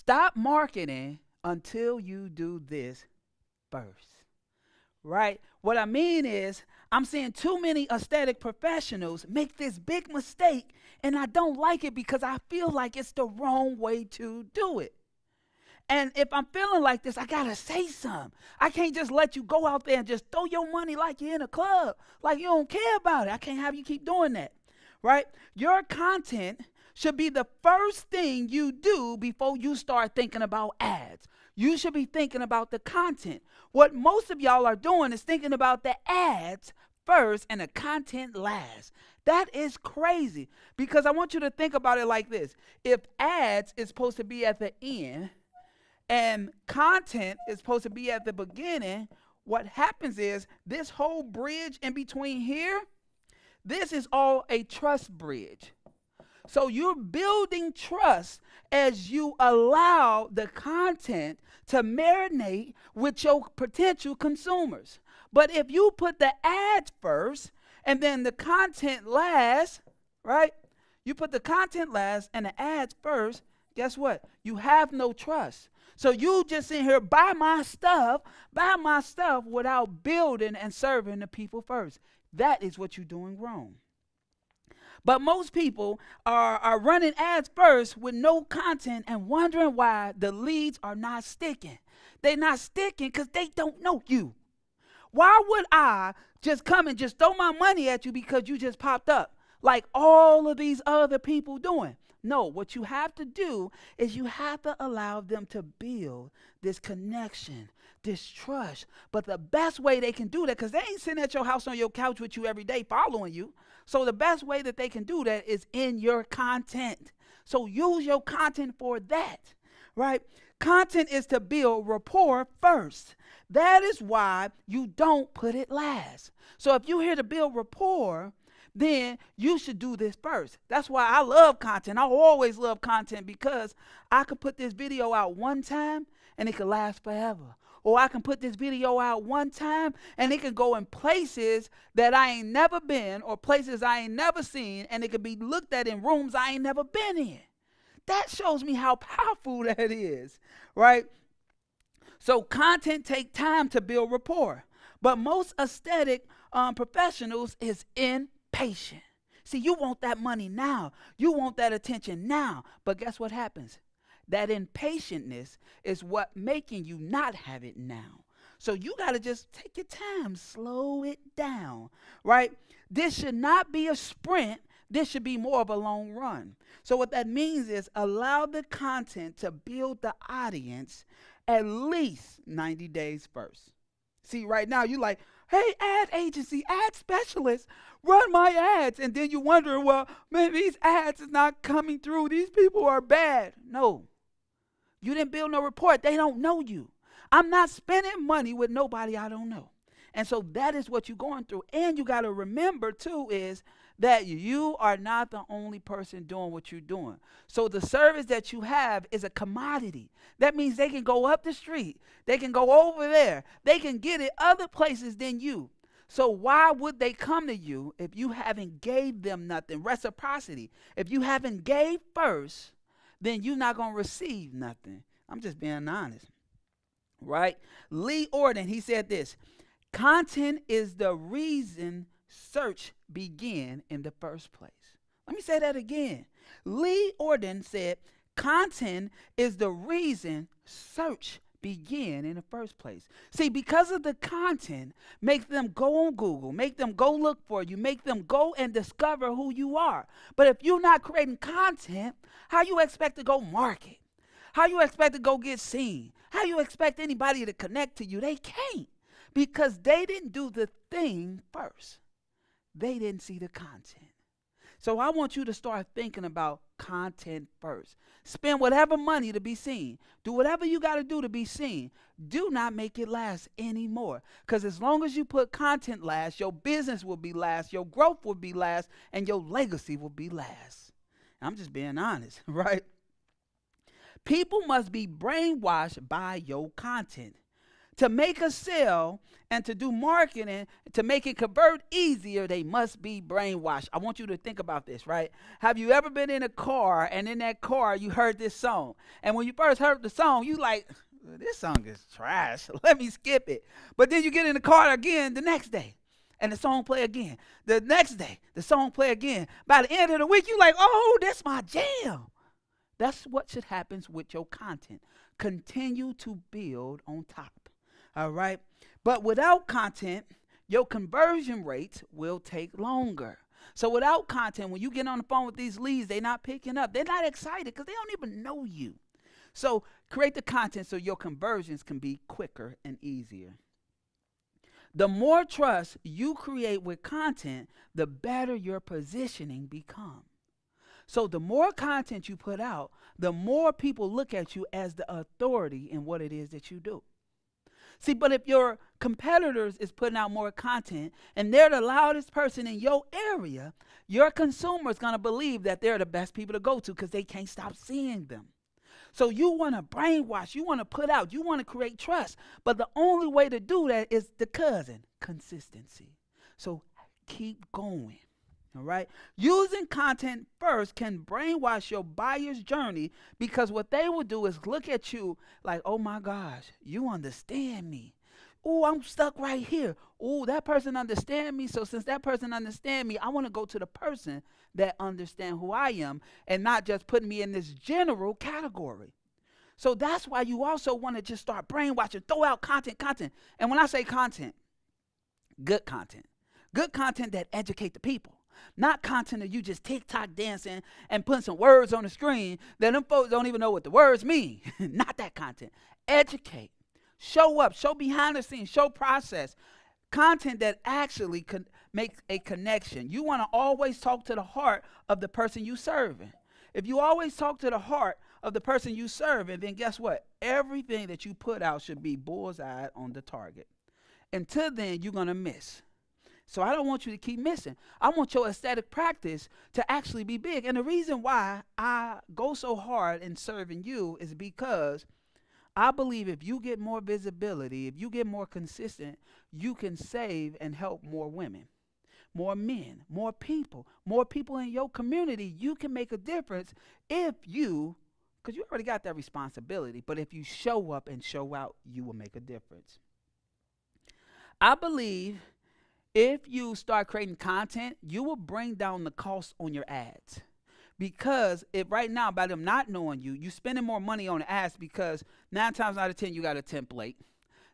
Stop marketing until you do this first. Right? What I mean is, I'm seeing too many aesthetic professionals make this big mistake, and I don't like it because I feel like it's the wrong way to do it. And if I'm feeling like this, I gotta say something. I can't just let you go out there and just throw your money like you're in a club, like you don't care about it. I can't have you keep doing that, right? Your content should be the first thing you do before you start thinking about ads. You should be thinking about the content. What most of y'all are doing is thinking about the ads first and the content last. That is crazy, because I want you to think about it like this. If ads is supposed to be at the end, and content is supposed to be at the beginning, what happens is this whole bridge in between here, this is all a trust bridge. So you're building trust as you allow the content to marinate with your potential consumers. But if you put the ads first and then the content last, right? You put the content last and the ads first, guess what? You have no trust. So you just in here buy my stuff without building and serving the people first. That is what you're doing wrong. But most people are running ads first with no content and wondering why the leads are not sticking. They're not sticking because they don't know you. Why would I just come and just throw my money at you because you just popped up like all of these other people doing? No, what you have to do is you have to allow them to build this connection, this trust. But the best way they can do that, because they ain't sitting at your house on your couch with you every day following you. So the best way that they can do that is in your content. So use your content for that, right? Content is to build rapport first. That is why you don't put it last. So if you're here to build rapport, then you should do this first. That's why I love content. I always love content, because I could put this video out one time and it could last forever. Or I can put this video out one time and it can go in places that I ain't never been, or places I ain't never seen, and it could be looked at in rooms I ain't never been in. That shows me how powerful that is, right? So content take time to build rapport. But most aesthetic professionals is impatient. See, you want that money now. You want that attention now. But guess what happens? That impatientness is what making you not have it now. So you got to just take your time, slow it down, right? This should not be a sprint. This should be more of a long run. So what that means is allow the content to build the audience at least 90 days first. See, right now you like, hey, ad agency, ad specialist, run my ads. And then you wonder, well, man, these ads is not coming through. These people are bad. No, you didn't build no report. They don't know you. I'm not spending money with nobody I don't know. And so that is what you're going through. And you got to remember, too, is that you are not the only person doing what you're doing. So the service that you have is a commodity. That means they can go up the street. They can go over there. They can get it other places than you. So why would they come to you if you haven't gave them nothing? Reciprocity. If you haven't gave first, then you're not going to receive nothing. I'm just being honest. Right? Lee Orden, he said this: content is the reason search began in the first place. Let me say that again. Lee Orden said, content is the reason search began in the first place. See, because of the content, make them go on Google, make them go look for you, make them go and discover who you are. But if you're not creating content, how you expect to go market? How you expect to go get seen? How you expect anybody to connect to you? They can't, because they didn't do the thing first. They didn't see the content. So I want you to start thinking about content first. Spend whatever money to be seen. Do whatever you got to do to be seen. Do not make it last anymore. Because as long as you put content last, your business will be last, your growth will be last, and your legacy will be last. I'm just being honest, right? People must be brainwashed by your content. To make a sale and to do marketing, to make it convert easier, they must be brainwashed. I want you to think about this, right? Have you ever been in a car and in that car you heard this song? And when you first heard the song, you like, this song is trash. Let me skip it. But then you get in the car again the next day and the song play again. The next day, the song play again. By the end of the week, you like, oh, that's my jam. That's what should happen with your content. Continue to build on top. All right. But without content, your conversion rates will take longer. So without content, when you get on the phone with these leads, they're not picking up. They're not excited because they don't even know you. So create the content so your conversions can be quicker and easier. The more trust you create with content, the better your positioning becomes. So the more content you put out, the more people look at you as the authority in what it is that you do. See, but if your competitors is putting out more content and they're the loudest person in your area, your consumer is going to believe that they're the best people to go to because they can't stop seeing them. So you want to brainwash, you want to put out, you want to create trust. But the only way to do that is the cousin, consistency. So keep going. All right. Using content first can brainwash your buyer's journey because what they will do is look at you like, oh my gosh, you understand me. Oh, I'm stuck right here. Oh, that person understand me. So since that person understand me, I want to go to the person that understand who I am and not just putting me in this general category. So that's why you also want to just start brainwashing, throw out content. And when I say content that educate the people. Not content that you just TikTok dancing and putting some words on the screen that them folks don't even know what the words mean. Not that content. Educate. Show up. Show behind the scenes. Show process. Content that actually makes a connection. You want to always talk to the heart of the person you serving. If you always talk to the heart of the person you serving, then guess what? Everything that you put out should be bullseye on the target. Until then, you're going to miss. So I don't want you to keep missing. I want your aesthetic practice to actually be big. And the reason why I go so hard in serving you is because I believe if you get more visibility, if you get more consistent, you can save and help more women, more men, more people in your community. You can make a difference if you, because you already got that responsibility, but if you show up and show out, you will make a difference. I believe if you start creating content, you will bring down the cost on your ads. Because if right now, by them not knowing you, you're spending more money on ads because 9 times out of 10, you got a template.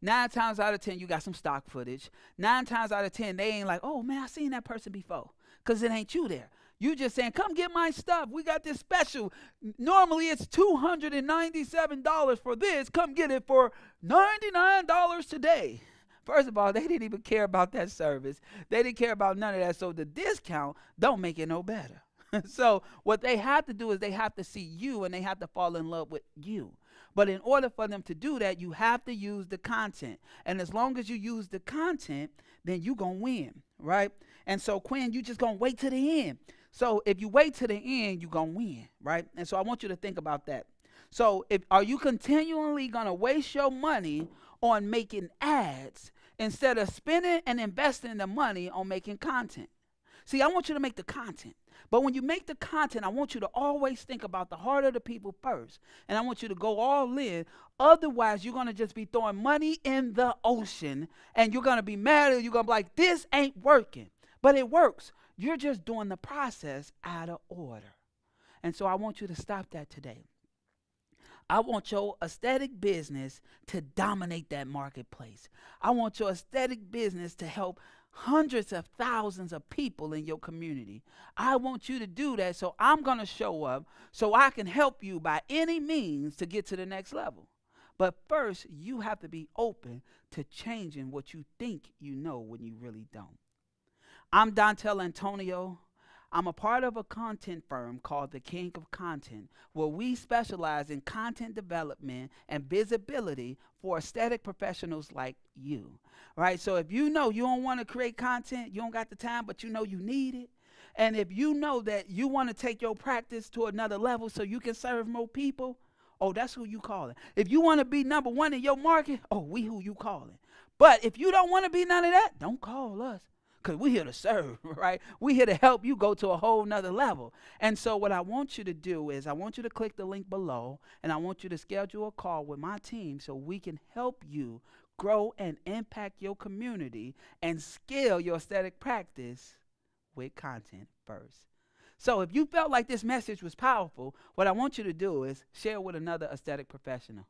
9 times out of 10, you got some stock footage. 9 times out of 10, they ain't like, oh, man, I seen that person before. Because it ain't you there. You just saying, come get my stuff. We got this special. Normally, it's $297 for this. Come get it for $99 today. First of all, they didn't even care about that service. They didn't care about none of that. So the discount don't make it no better. So what they have to do is they have to see you and they have to fall in love with you. But in order for them to do that, you have to use the content. And as long as you use the content, then you're going to win, right? And so, Quinn, you just going to wait to the end. So if you wait to the end, you're going to win, right? And so I want you to think about that. So are you continually going to waste your money on making ads instead of spending and investing the money on making content? See, I want you to make the content. But when you make the content, I want you to always think about the heart of the people first. And I want you to go all in. Otherwise, you're going to just be throwing money in the ocean. And you're going to be mad and you're going to be like, this ain't working. But it works. You're just doing the process out of order. And so I want you to stop that today. I want your aesthetic business to dominate that marketplace. I want your aesthetic business to help hundreds of thousands of people in your community. I want you to do that, so I'm going to show up so I can help you by any means to get to the next level. But first, you have to be open to changing what you think you know when you really don't. I'm Dontel Antonio. I'm a part of a content firm called The King of Content, where we specialize in content development and visibility for aesthetic professionals like you, right? So if you know you don't want to create content, you don't got the time, but you know you need it, and if you know that you want to take your practice to another level so you can serve more people, oh, that's who you calling. If you want to be number one in your market, oh, we who you calling. But if you don't want to be none of that, don't call us. Because we're here to serve, right? We're here to help you go to a whole nother level. And so what I want you to do is I want you to click the link below, and I want you to schedule a call with my team so we can help you grow and impact your community and scale your aesthetic practice with content first. So if you felt like this message was powerful, what I want you to do is share with another aesthetic professional.